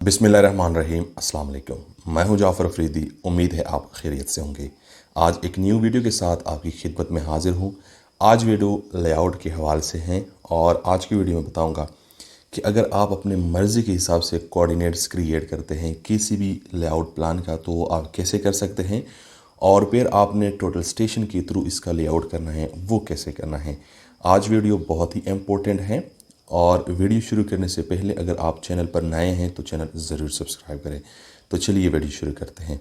बिस्मिल्लाहिर्रहमानिर्रहीम अस्सलाम वालेकुम। मैं हूं जाफ़र अफरीदी। उम्मीद है आप खैरियत से होंगे। आज एक न्यू वीडियो के साथ आपकी खिदमत में हाजिर हूं। आज वीडियो लेआउट के हवाले से हैं और आज की वीडियो में बताऊंगा कि अगर आप अपने मर्ज़ी के हिसाब से कोऑर्डिनेट्स क्रिएट करते हैं किसी भी लेआउट प्लान का, तो वो आप कैसे कर सकते हैं और फिर आपने टोटल स्टेशन के थ्रू इसका लेआउट करना है वो कैसे करना है। आज वीडियो बहुत ही इम्पोर्टेंट है और वीडियो शुरू करने से पहले अगर आप चैनल पर नए हैं तो चैनल ज़रूर सब्सक्राइब करें। तो चलिए वीडियो शुरू करते हैं।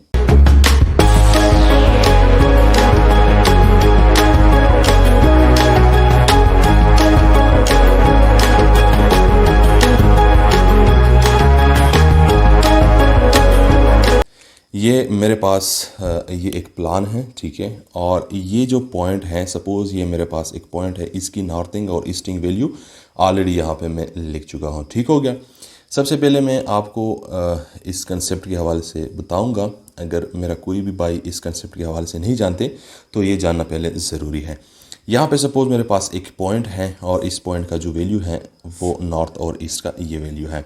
ये मेरे पास ये एक प्लान है, ठीक है। और ये जो पॉइंट है, सपोज़ ये मेरे पास एक पॉइंट है, इसकी नॉर्थिंग और ईस्टिंग वैल्यू ऑलरेडी यहाँ पे मैं लिख चुका हूँ, ठीक हो गया। सबसे पहले मैं आपको इस कंसेप्ट के हवाले से बताऊंगा। अगर मेरा कोई भी भाई इस कंसेप्ट के हवाले से नहीं जानते तो ये जानना पहले ज़रूरी है। यहाँ पे सपोज़ मेरे पास एक पॉइंट है और इस पॉइंट का जो वैल्यू है वो नॉर्थ और ईस्ट का ये वैल्यू है।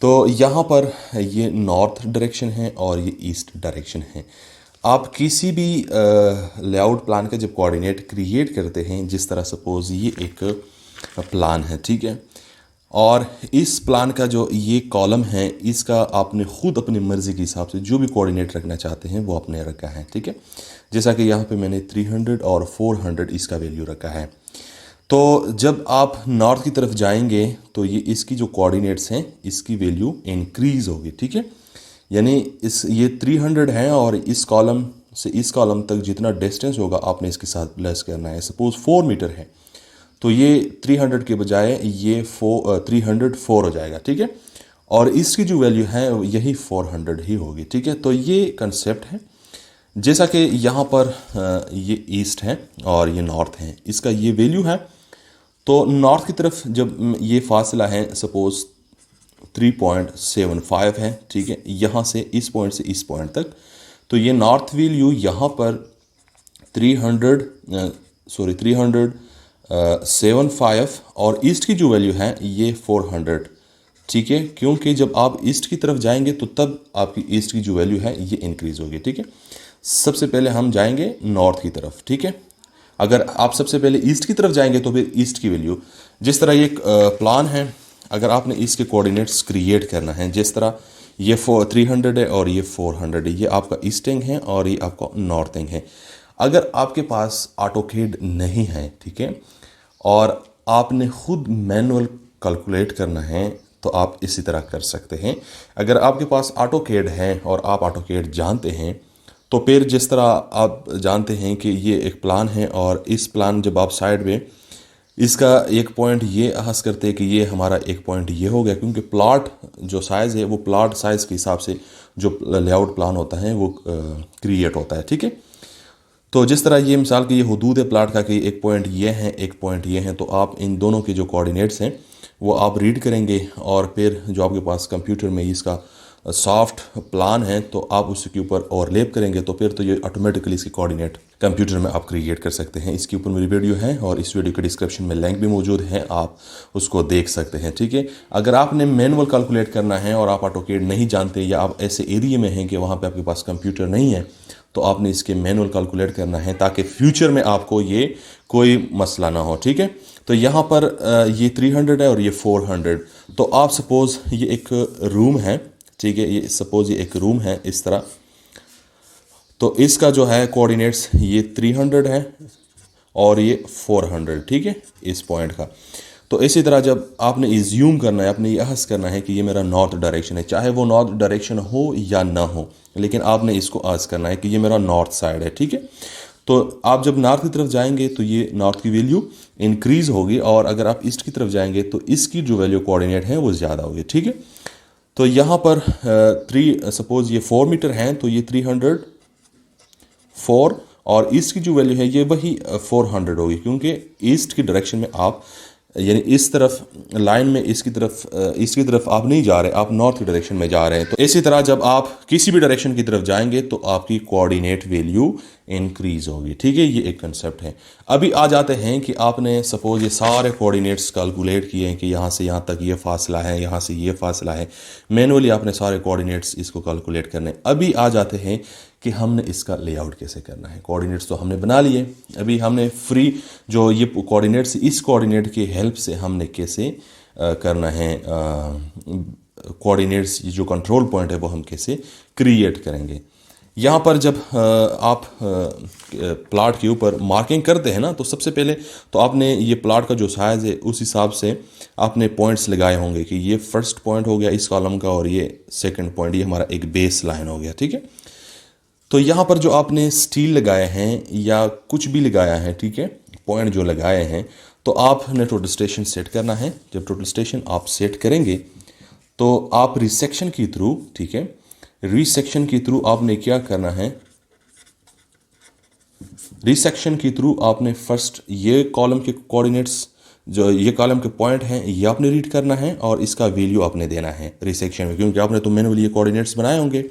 तो यहाँ पर ये नॉर्थ डायरेक्शन है और ये ईस्ट डायरेक्शन है। आप किसी भी लेआउट प्लान का जब कोऑर्डिनेट क्रिएट करते हैं, जिस तरह सपोज़ ये एक प्लान है, ठीक है, और इस प्लान का जो ये कॉलम है इसका आपने ख़ुद अपनी मर्ज़ी के हिसाब से जो भी कोऑर्डिनेट रखना चाहते हैं वो आपने रखा है, ठीक है। जैसा कि यहाँ पे मैंने 300 और 400 इसका वैल्यू रखा है। तो जब आप नॉर्थ की तरफ जाएंगे तो ये इसकी जो कोऑर्डिनेट्स हैं इसकी वैल्यू इंक्रीज़ होगी, ठीक है। यानी ये 300 है और इस कॉलम से इस कॉलम तक जितना डिस्टेंस होगा आपने इसके साथ प्लस करना है। सपोज़ 4 मीटर है तो ये 300 के बजाय ये 304 हो जाएगा, ठीक है। और इसकी जो वैल्यू है यही 400 ही होगी, ठीक है। तो ये कंसेप्ट है। जैसा कि यहाँ पर ये ईस्ट है और ये नॉर्थ है, इसका ये वैल्यू है। तो नॉर्थ की तरफ जब ये फासला है सपोज़ 3.75 है, ठीक है, यहाँ से इस पॉइंट से इस पॉइंट तक, तो ये नॉर्थ वैल्यू यहाँ पर 375 और ईस्ट की जो वैल्यू है ये 400, ठीक है। क्योंकि जब आप ईस्ट की तरफ जाएंगे तो तब आपकी ईस्ट की जो वैल्यू है ये इंक्रीज़ होगी, ठीक है। सबसे पहले हम जाएंगे नॉर्थ की तरफ, ठीक है। अगर आप सबसे पहले ईस्ट की तरफ जाएंगे तो फिर ईस्ट की वैल्यू, जिस तरह ये प्लान है, अगर आपने इसके कोऑर्डिनेट्स क्रिएट करना है, जिस तरह ये 300 है और ये 400 है, ये आपका ईस्टिंग है और ये आपका नॉर्थिंग है। अगर आपके पास ऑटोकैड नहीं है, ठीक है, और आपने खुद मैनुअल कैलकुलेट करना है तो आप इसी तरह कर सकते हैं। अगर आपके पास ऑटोकैड है और आप ऑटोकैड जानते हैं तो फिर जिस तरह आप जानते हैं कि ये एक प्लान है और इस प्लान जब आप साइड में इसका एक पॉइंट ये अहस करते हैं कि ये हमारा एक पॉइंट ये हो गया, क्योंकि प्लाट जो साइज़ है वो प्लाट साइज़ के हिसाब से जो लेआउट प्लान होता है वो क्रिएट होता है, ठीक है। तो जिस तरह ये मिसाल की ये हदूद है प्लाट का कि एक पॉइंट ये है एक पॉइंट ये है, तो आप इन दोनों के जो कोऑर्डिनेट्स हैं वो आप रीड करेंगे और फिर जो आपके पास कंप्यूटर में इसका सॉफ्ट प्लान है तो आप उसके ऊपर ओवरलैप करेंगे तो फिर तो ये ऑटोमेटिकली इसकी कोऑर्डिनेट कंप्यूटर में आप क्रिएट कर सकते हैं। इसके ऊपर मेरी वीडियो है और इस वीडियो के डिस्क्रिप्शन में लिंक भी मौजूद है, आप उसको देख सकते हैं, ठीक है। अगर आपने मैनुअल कैलकुलेट करना है और आप ऑटोकैड नहीं जानते या आप ऐसे एरिया में हैं कि वहाँ पर आपके पास कंप्यूटर नहीं है तो आपने इसके मैनुअल कैलकुलेट करना है ताकि फ्यूचर में आपको ये कोई मसला ना हो, ठीक है। तो यहाँ पर ये 300 है और ये 400। तो आप सपोज़ ये एक रूम है, ठीक है, ये सपोज़ ये एक रूम है इस तरह, तो इसका जो है कोऑर्डिनेट्स ये 300 है और ये 400, ठीक है, इस पॉइंट का। तो इसी तरह जब आपने इज्यूम करना है, आपने ये अहस करना है कि ये मेरा नॉर्थ डायरेक्शन है, चाहे वो नॉर्थ डायरेक्शन हो या ना हो, लेकिन आपने इसको अहस करना है कि ये मेरा नॉर्थ साइड है, ठीक है। तो आप जब नॉर्थ की तरफ जाएंगे तो ये नॉर्थ की वैल्यू इंक्रीज़ होगी और अगर आप ईस्ट की तरफ जाएंगे तो इसकी जो वैल्यू कोऑर्डिनेट है वो ज़्यादा होगी, ठीक है। तो यहाँ पर सपोज़ ये 4 मीटर हैं तो ये 304 और ईस्ट की जो वैल्यू है ये वही 400 होगी, क्योंकि ईस्ट की डायरेक्शन में आप यानी इस तरफ लाइन में इसकी तरफ आप नहीं जा रहे, आप नॉर्थ की डायरेक्शन में जा रहे हैं। तो इसी तरह जब आप किसी भी डायरेक्शन की तरफ जाएंगे तो आपकी कोऑर्डिनेट वैल्यू इंक्रीज होगी। ठीक है, ये एक कंसेप्ट है। अभी आ जाते हैं कि आपने सपोज ये सारे कोऑर्डिनेट्स कैलकुलेट किए हैं कि यहाँ से यहाँ तक ये फासला है, यहाँ से ये फासला है। मैनुअली आपने सारे कोऑर्डिनेट्स इसको कैलकुलेट करने। अभी आ जाते हैं कि हमने इसका लेआउट कैसे करना है। कोऑर्डिनेट्स तो हमने बना लिए, अभी हमने फ्री जो ये कोऑर्डिनेट्स, इस कोऑर्डिनेट की हेल्प से हमने कैसे करना है कोऑर्डिनेट्स, जो कंट्रोल पॉइंट है वो हम कैसे क्रिएट करेंगे। यहाँ पर जब आप प्लाट के ऊपर मार्किंग करते हैं ना, तो सबसे पहले तो आपने ये प्लाट का जो साइज़ है उस हिसाब से आपने पॉइंट्स लगाए होंगे कि ये फर्स्ट पॉइंट हो गया इस कॉलम का और ये सेकंड पॉइंट, ये हमारा एक बेस लाइन हो गया। ठीक है, तो यहाँ पर जो आपने स्टील लगाए हैं या कुछ भी लगाया है, ठीक है, पॉइंट जो लगाए हैं, तो आपने टोटल स्टेशन सेट करना है। जब टोटल स्टेशन आप सेट करेंगे तो आप रिसेक्शन के थ्रू, ठीक है, रिसेक्शन के थ्रू आपने क्या करना है, रिसेक्शन के थ्रू आपने फर्स्ट ये कॉलम के कोऑर्डिनेट्स, जो ये कॉलम के पॉइंट हैं, ये आपने रीड करना है और इसका वैल्यू आपने देना है रिसेक्शन में, क्योंकि आपने तो मैनुअली ये कोऑर्डिनेट्स बनाए होंगे।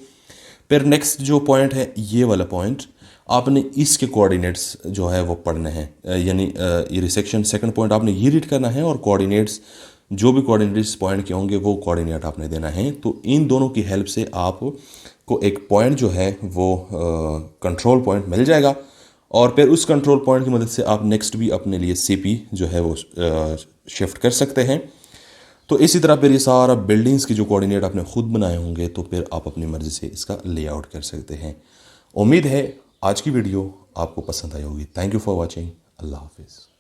फिर नेक्स्ट जो पॉइंट है ये वाला पॉइंट, आपने इसके कोऑर्डिनेट्स जो है वो पढ़ने हैं, यानी ये रिसेक्शन सेकंड पॉइंट आपने ये रीड करना है और कोऑर्डिनेट्स जो भी कोऑर्डिनेट्स पॉइंट के होंगे वो कोऑर्डिनेट आपने देना है। तो इन दोनों की हेल्प से आपको एक पॉइंट जो है वो कंट्रोल पॉइंट मिल जाएगा और फिर उस कंट्रोल पॉइंट की मदद से आप नेक्स्ट भी अपने लिए सीपी जो है वो शिफ्ट कर सकते हैं। तो इसी तरह फिर ये सारा बिल्डिंग्स की जो कोऑर्डिनेट आपने खुद बनाए होंगे तो फिर आप अपनी मर्ज़ी से इसका लेआउट कर सकते हैं। उम्मीद है आज की वीडियो आपको पसंद आई होगी। Thank you for watching. अल्लाह हाफिज़।